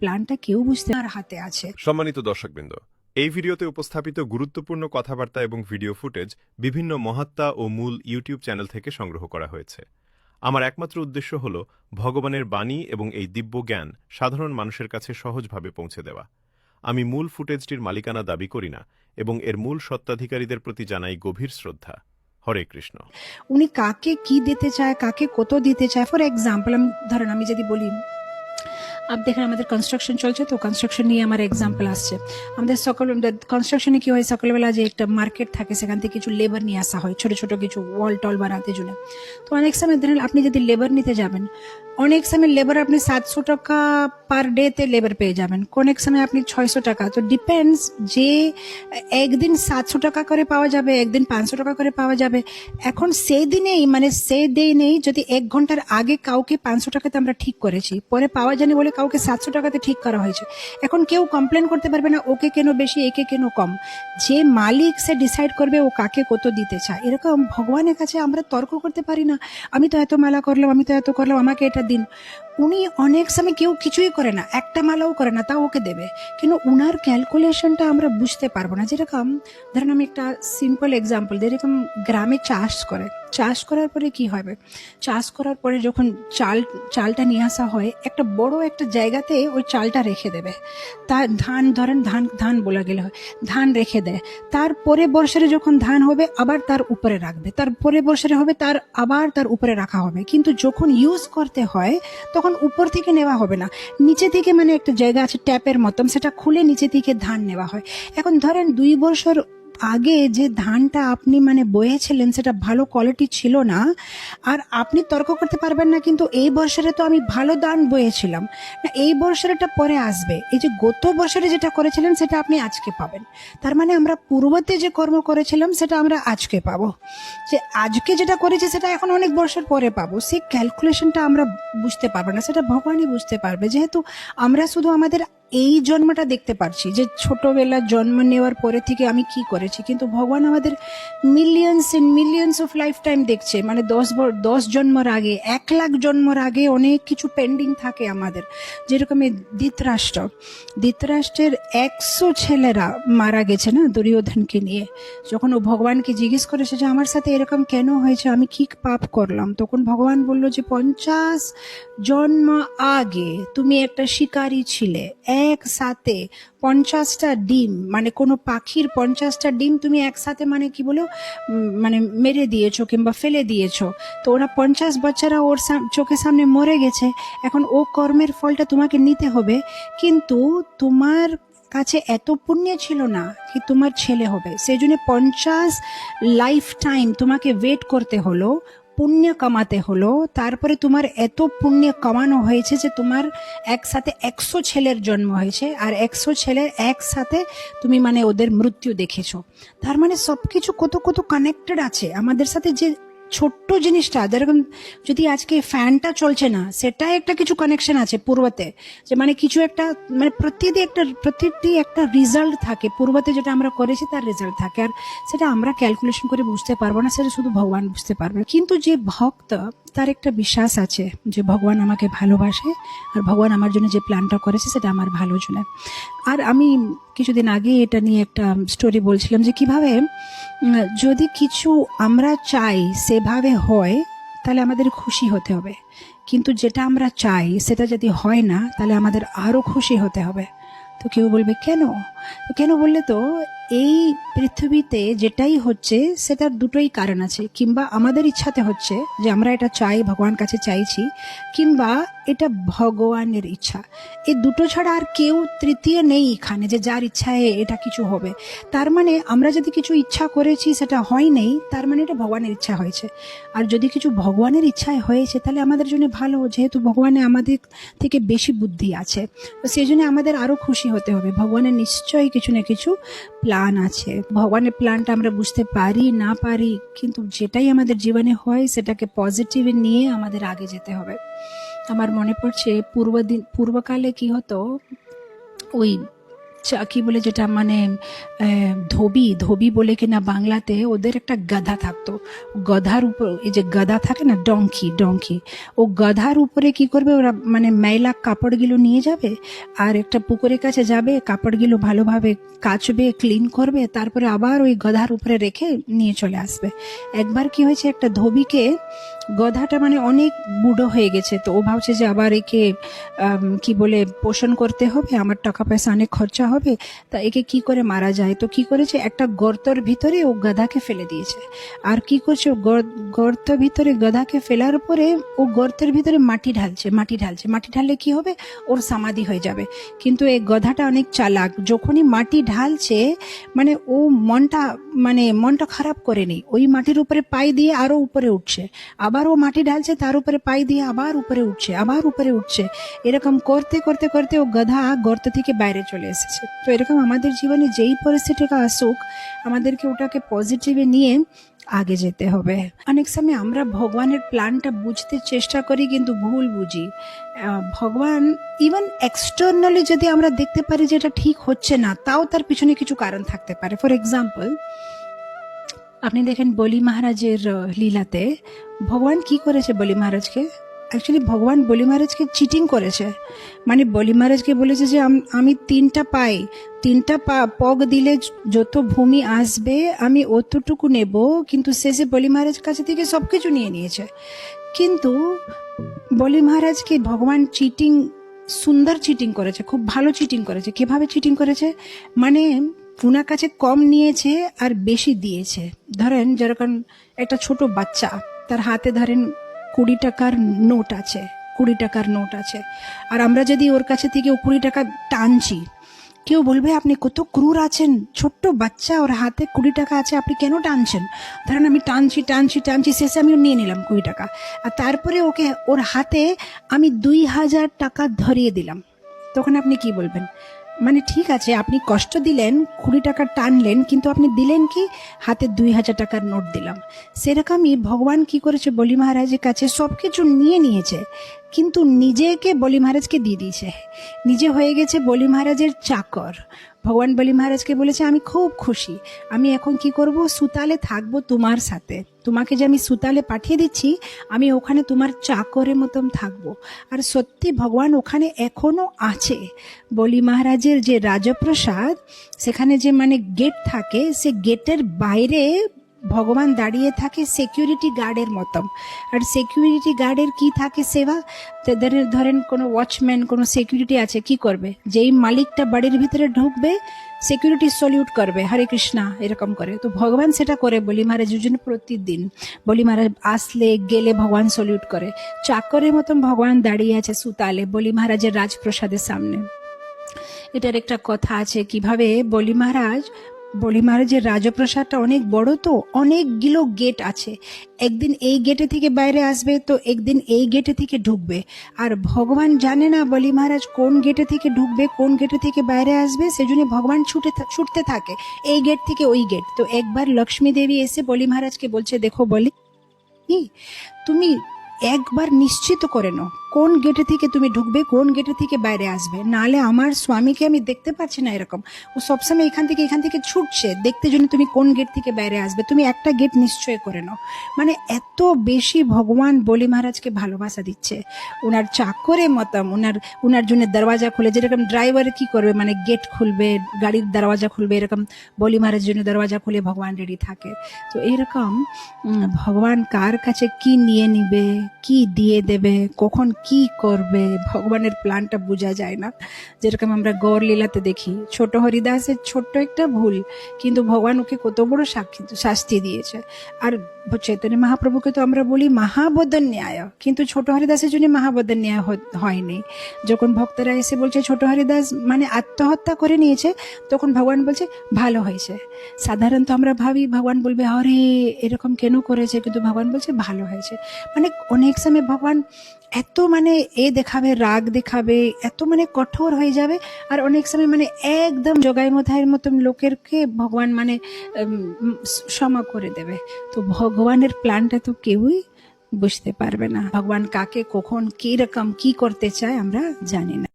প্ল্যানটা কেউ বুঝতে আর হাতে আছে। সম্মানিত দর্শকবৃন্দ, এই ভিডিওতে উপস্থাপিত গুরুত্বপূর্ণ কথাবার্তা এবং ভিডিও ফুটেজ বিভিন্ন মহাত্মা ও মূল ইউটিউব চ্যানেল থেকে সংগ্রহ করা হয়েছে। আমার একমাত্র উদ্দেশ্য হল ভগবানের বাণী এবং এই দিব্য জ্ঞান সাধারণ মানুষের কাছে সহজভাবে পৌঁছে দেওয়া। আমি মূল ফুটেজটির মালিকানা দাবি করি না এবং এর মূল স্বত্বাধিকারীদের প্রতি জানাই গভীর শ্রদ্ধা। হরে কৃষ্ণ। উনি কাকে কি দিতে চায়, কাকে কত দিতে চায়, ফর এক্সাম্পল আমি যদি বলি, দেখেন আমাদের কনস্ট্রাকশন চলছে, তো কনস্ট্রাকশন নিয়ে আমার এক্সাম্পল আসছে। আমাদের কনস্ট্রাকশনে কি হয়, সকালবেলা যে একটা মার্কেট থাকে সেখান থেকে কিছু লেবার নিয়ে আসা হয়, ছোট ছোট কিছু ওয়াল টল বানাতে জন্য। তো অনেক সময় ধরেন আপনি যদি লেবার নিতে যাবেন, অনেক সময় লেবার আপনি 700 টাকা পার ডেতে লেবার পেয়ে যাবেন, অনেক সময় আপনি 600 টাকা। তো ডিপেন্ডস যে একদিন 700 টাকা করে পাওয়া যাবে, একদিন 500 টাকা করে পাওয়া যাবে। এখন সেই দিনেই যদি 1 ঘন্টার আগে কাউকে 500 টাকাতে আমরা ঠিক করেছি, পরে পাওয়া যায়নি বলে কাউকে 700 টাকাতে ঠিক করা হয়েছে, এখন কেউ কমপ্লেন করতে পারবে না ওকে কেন বেশি একে কেন কম। যে মালিক সে ডিসাইড করবে ও কাকে কত দিতে চায়। এরকম ভগবানের কাছে আমরা তর্ক করতে পারি না, আমি তো এত মালা করলাম, আমি তো এত করলাম, আমাকে এটা দিন। উনি অনেক সময় কেউ কিছুই করে না, একটা মালাও করে না, তাও ওকে দেবে, কিন্তু উনার ক্যালকুলেশনটা আমরা বুঝতে পারবো না। যেরকম ধরেন আমি একটা সিম্পল এক্সাম্পল, যেরকম গ্রামে চাষ করার পরে কি হবে, চাষ করার পরে যখন চালটা নিয়ে আসা হয়, একটা বড় একটা জায়গাতে ওই চালটা রেখে দেবে। তার ধান বলা গেলে হয়, ধান রেখে দেয়। তার পরে বর্ষরে যখন ধান হবে আবার তার উপরে রাখবে, তার পরে বর্ষরে হবে আবার তার উপরে রাখা হবে। কিন্তু যখন ইউজ করতে হয় তখন উপর থেকে নেওয়া হবে না, নিচে থেকে, মানে একটা জায়গা আছে ট্যাপের মতন, সেটা খুলে নিচে থেকে ধান নেওয়া হয়। এখন ধরেন 2 বছর আগে যে ধানটা আপনি বয়েছিলেন সেটা ভালো কোয়ালিটি ছিল না, আর আপনি তর্ক করতে পারবেন না কিন্তু এই বছরে তো আমি ভালো ধান বয়েছিলাম না, এই বছরটা পরে আসবে। এই যে গত বছরে যেটা করেছিলেন সেটা আপনি আজকে পাবেন। তার মানে আমরা পূর্বতে যে কর্ম করেছিলাম সেটা আমরা আজকে পাবো, যে আজকে যেটা করেছি সেটা এখন অনেক বছর পরে পাবো। সেই ক্যালকুলেশনটা আমরা বুঝতে পারবো না, সেটা ভগবানই বুঝতে পারবে। যেহেতু আমরা শুধু আমাদের এই জন্মটা দেখতে পারছি, যে ছোটবেলা জন্ম নেওয়ার পরে থেকে আমি কি করেছি, কিন্তু ভগবান আমাদের মিলিয়ন্স অফ লাইফ টাইম দেখছে। 10 জন্মর আগে, 1 লাখ জন্মর আগে অনেক কিছু পেন্ডিং থাকে আমাদের। যেরকম ধৃতরাষ্ট্রের 100 ছেলেরা মারা গেছে না দুর্যোধনকে নিয়ে। যখন ও ভগবানকে জিজ্ঞেস করেছে যে আমার সাথে এরকম কেন হয়েছে, আমি কি পাপ করলাম, তখন ভগবান বলল যে 50 জন্ম আগে তুমি একটা শিকারী ছিলে, একসাথে 50টা ডিম, কোনো পাখির 50টা ডিম তুমি একসাথে কি বলো মেরে দিয়েছো কিংবা ফেলে দিয়েছো। তো ওরা 50 বাচ্চারা ওর চোখের সামনে মরে গেছে। এখন ও কর্মের ফলটা তোমাকে নিতে হবে, কিন্তু তোমার কাছে এত পুণ্য ছিল না কি তোমার ছেলে হবে, সেই জন্য 50 লাইফ টাইম তোমাকে ওয়েট করতে হলো, পুণ্য কামাতে হলো। তারপরে তোমার এত পুণ্য কামানো হয়েছে যে তোমার একসাথে 100 ছেলের জন্ম হয়েছে, আর 100 ছেলের একসাথে তুমি ওদের মৃত্যু দেখেছো। তার সবকিছু কত কত কানেক্টেড আছে আমাদের সাথে। যে ছোট্ট জিনিসটা, যেরকম যদি আজকে ফ্যানটা চলছে না, সেটা একটা কিছু কানেকশন আছে পূর্বতে, যে কিছু একটা প্রতিটি একটা রেজাল্ট থাকে পূর্বতে, যেটা আমরা করেছি তার রেজাল্ট থাকে, আর সেটা আমরা ক্যালকুলেশন করে বুঝতে পারবো না, সেটা শুধু ভগবান বুঝতে পারবে। কিন্তু যে ভক্ত, তার একটা বিশ্বাস আছে যে ভগবান আমাকে ভালোবাসে, আর ভগবান আমার জন্য যে প্ল্যানটা করেছে সেটা আমার ভালোর জন্য। আর আমি কিছুদিন আগে এটা নিয়ে একটা স্টোরি বলছিলাম, যে কিভাবে যদি কিছু আমরা চাই সেভাবে হয় তাহলে আমাদের খুশি হতে হবে, কিন্তু যেটা আমরা চাই সেটা যদি হয় না তাহলে আমাদের আরো খুশি হতে হবে। তো কেউ বলবে কেন বললে, তো এই পৃথিবীতে যেটাই হচ্ছে সেটার দুটোই কারণ আছে। কিংবা আমাদের ইচ্ছাতে হচ্ছে যে আমরা এটা চাই, ভগবান কাছে চাইছি, কিংবা এটা ভগবানের ইচ্ছা। এই দুটো ছাড়া আর কেউ তৃতীয় নেই এখানে, যে যার ইচ্ছায় এটা কিছু হবে। তার আমরা যদি কিছু ইচ্ছা করেছি সেটা হয় নেই, তার এটা ভগবানের ইচ্ছা হয়েছে। আর যদি কিছু ভগবানের ইচ্ছায় হয়েছে তাহলে আমাদের জন্য ভালো, যেহেতু ভগবানের আমাদের থেকে বেশি বুদ্ধি আছে। তো সেই জন্য আমাদের আরো খুশি হতে হবে। ভগবানের নিশ্চয়ই কিছু না কিছু প্ল্যান আছে। ভগবানের প্ল্যানটা আমরা বুঝতে পারি না পারি, কিন্তু যেটাই আমাদের জীবনে হয় সেটাকে পজিটিভ নিয়ে আমাদের আগে যেতে হবে। আমার মনে পড়ছে পূর্বকালে কি হতো, ওই কি বলে যেটা মানে ধোবি ধোবি বলে কিনা বাংলাতে, ওদের একটা গাধা থাকতো। গধার উপর, এই যে গাধা থাকে না, ডঙ্কি ডঙ্কি, ও গাধার উপরে কি করবে ওরা, মানে মেলা কাপড়গুলো নিয়ে যাবে আর একটা পুকুরের কাছে যাবে, কাপড়গুলো ভালোভাবে কাচবে, ক্লিন করবে, তারপরে আবার ওই গধার উপরে রেখে নিয়ে চলে আসবে। একবার কি হয়েছে, একটা ধোবিকে গধাটা মানে অনেক বুড়ো হয়ে গেছে, তো ও ভাবছে যে আবার একে কি বলে পোষণ করতে হবে, আমার টাকা পয়সা অনেক খরচা হবে, তা একে কি করে মারা যায়। তো কি করেছে, একটা গর্তর ভিতরে ও গাধাকে ফেলে দিয়েছে। আর কি করছে, ও গর্তের ভিতরে গাধাকে ফেলার পরে ও গর্তের ভিতরে মাটি ঢালছে, মাটি ঢালছে, মাটি ঢাললে কি হবে, ওর সমাধি হয়ে যাবে। কিন্তু এই গাধাটা অনেক চালাক, যখনই মাটি ঢালছে মানে ও মনটা খারাপ করেনি, ওই মাটির উপরে পাই দিয়ে আরো উপরে উঠছে, আবার ও মাটি ঢালছে, তার উপরে পাই দিয়ে আবার উপরে উঠছে, আবার উপরে উঠছে। এরকম করতে করতে করতে ও গাধা গর্ত থেকে বাইরে চলে এসেছে। তো এরকম আমাদের জীবনে যেই পরিস্থিতিটা আসুক, আমাদেরকে ওটাকে পজিটিভে নিয়ে আগে যেতে হবে। অনেক সময় আমরা ভগবানের প্ল্যানটা বুঝতে চেষ্টা করি কিন্তু ভুল বুঝি। ভগবান ইভেন এক্সটার্নালি যদি আমরা দেখতে পারি যে এটা ঠিক হচ্ছে না, তাও তার পিছনে কিছু কারণ থাকতে পারে। ফর এক্সাম্পল, আপনি দেখেন বলি মহারাজের লীলাতে ভগবান কি করেছে বলি মহারাজকে। অ্যাকচুয়ালি ভগবান বলি মহারাজকে চিটিং করেছে। মানে বলি মহারাজকে বলেছে যে আমি তিনটা পগ দিলে যত ভূমি আসবে আমি অতটুকু নেব, কিন্তু শেষে বলি মহারাজ কাছে থেকে সবকিছু নিয়ে নিয়েছে। কিন্তু বলি মহারাজকে ভগবান চিটিং, সুন্দর চিটিং করেছে, খুব ভালো চিটিং করেছে। কিভাবে চিটিং করেছে, মানে উনার কাছে কম নিয়েছে আর বেশি দিয়েছে। ধরেন যেরকম একটা ছোট বাচ্চা, তার হাতে ধরেন 20 টাকার নোট আছে, 20 টাকার নোট আছে, আর আমরা যদি ওর কাছে থেকে 20 টাকা টানছি, কেউ বলবে আপনি কত ক্রূর আছেন, ছোট্ট বাচ্চা ওর হাতে 20 টাকা আছে, আপনি কেন টানছেন। ধরেন আমি টানছি টানছি টানছি, শেষে আমি নিয়ে নিলাম 20 টাকা, আর তারপরে ওর হাতে আমি 2000 টাকা ধরিয়ে দিলাম, তখন আপনি কি বলবেন। মানে ঠিক আছে, আপনি কষ্ট দিলেন, 20 টাকা টানলেন, কিন্তু আপনি দিলেন কি, হাতে 2000 টাকার নোট দিলাম। সেরকমই ভগবান কি করেছে, বলি মহারাজের কাছে সবকিছু নিয়ে নিয়েছে, কিন্তু নিজেকে বলি মহারাজকে দিয়ে দিয়েছে, নিজে হয়ে গেছে বলি মহারাজের চাকর। ভগবান বলি মহারাজকে বলেছে আমি খুব খুশি, আমি এখন কি করব, সুতালে থাকবো তোমার সাথে, তোমাকে যে আমি সুতালে পাঠিয়ে দিচ্ছি, আমি ওখানে তোমার চাকরের মতন থাকবো। আর সত্যি ভগবান ওখানে এখনো আছে। বলি মহারাজের যে রাজপ্রসাদ, সেখানে যে মানে গেট থাকে, সে গেটের বাইরে ভগবান দাঁড়িয়ে থাকে সিকিউরিটি গার্ডের মতন। আর সিকিউরিটি গার্ডের কি থাকে সেবা, তাদের ধরেন কোনো ওয়াচম্যান, কোনো সিকিউরিটি আছে, কি করবে, যেই মালিকটা বাড়ির ভিতরে ঢুকবে সিকিউরিটি সলিউট করবে, হরে কৃষ্ণা এরকম করে। তো ভগবান সেটা করে বলি মহারাজের জন্য প্রতিদিন। বলি মহারাজ আসলে গেলে ভগবান সলিউট করে, চাকরের মতন ভগবান দাঁড়িয়ে আছে সুতালে বলি মহারাজের রাজপ্রসাদের সামনে। এটার একটা কথা আছে কিভাবে বলি মহারাজের রাজপ্রাসাদটা অনেক বড়, তো অনেকগুলো গেট আছে, একদিন এই গেটে থেকে বাইরে আসবে, তো একদিন এই গেটে থেকে ঢুকবে। আর ভগবান জানে না বলি মহারাজ কোন গেটে থেকে ঢুকবে, কোন গেটে থেকে বাইরে আসবে, সেজন্য ভগবান ছুটতে থাকে এই গেট থেকে ওই গেট। তো একবার লক্ষ্মী দেবী এসে বলি মহারাজকে বলছে, দেখো বলি, তুমি একবার নিশ্চিত করে নাও কোন গেটে থেকে তুমি ঢুকবে, কোন গেটে থেকে বাইরে আসবে, নালে আমার স্বামীকে আমি দেখতে পাচ্ছি না এরকম, ও সবসময় এখান থেকে ছুটছে দেখতে জন্য তুমি কোন গেট থেকে বাইরে আসবে, তুমি একটা গেট নিশ্চয় করে নাও। মানে এত বেশি ভগবান বলি মহারাজকে ভালোবাসা দিচ্ছে, ওনার চাকরের মতন ওনার জন্য দরওয়াজা খুলে, যেরকম ড্রাইভার কি করবে, মানে গেট খুলবে, গাড়ির দরওয়াজা খুলবে, এরকম বলি মহারাজের জন্য দরওয়াজা খুলে ভগবান রেডি থাকে। তো এরকম ভগবান কার কাছে কি নিয়ে নিবে, কি দিয়ে দেবে, কখন কি করবে, ভগবানের প্ল্যানটা বোঝা যায় না। যেরকম আমরা গৌর লীলাতে দেখি, ছোট হরিদাসের ছোট্ট একটা ভুল, কিন্তু ভগবান ওকে কত বড় শাস্তি দিয়েছে। আর চৈতন্য মহাপ্রভুকে তো আমরা বলি মহাবদন ন্যায়, কিন্তু ছোট হরিদাসের জন্য মহাবদন ন্যায় হয়নি। যখন ভক্তরা এসে বলছে ছোট হরিদাস মানে আত্মহত্যা করে নিয়েছে, তখন ভগবান বলছে ভালো হয়েছে। সাধারণত আমরা ভাবি ভগবান বলবে আরে এরকম কেন করেছে, কিন্তু ভগবান বলছে ভালো হয়েছে। মানে অনেক সময় ভগবান এত মানে দেখাবে, রাগ দেখাবে, এত মানে কঠোর হয়ে যাবে, আর অনেক সময় মানে একদম জগাই মোথায়ের মতন লোকেরকে ভগবান মানে ক্ষমা করে দেবে। তো ভগবানের প্ল্যানটা তো কেউই বুঝতে পারবে না, ভগবান কাকে কখন কি রকম কি করতে চায় আমরা জানি না।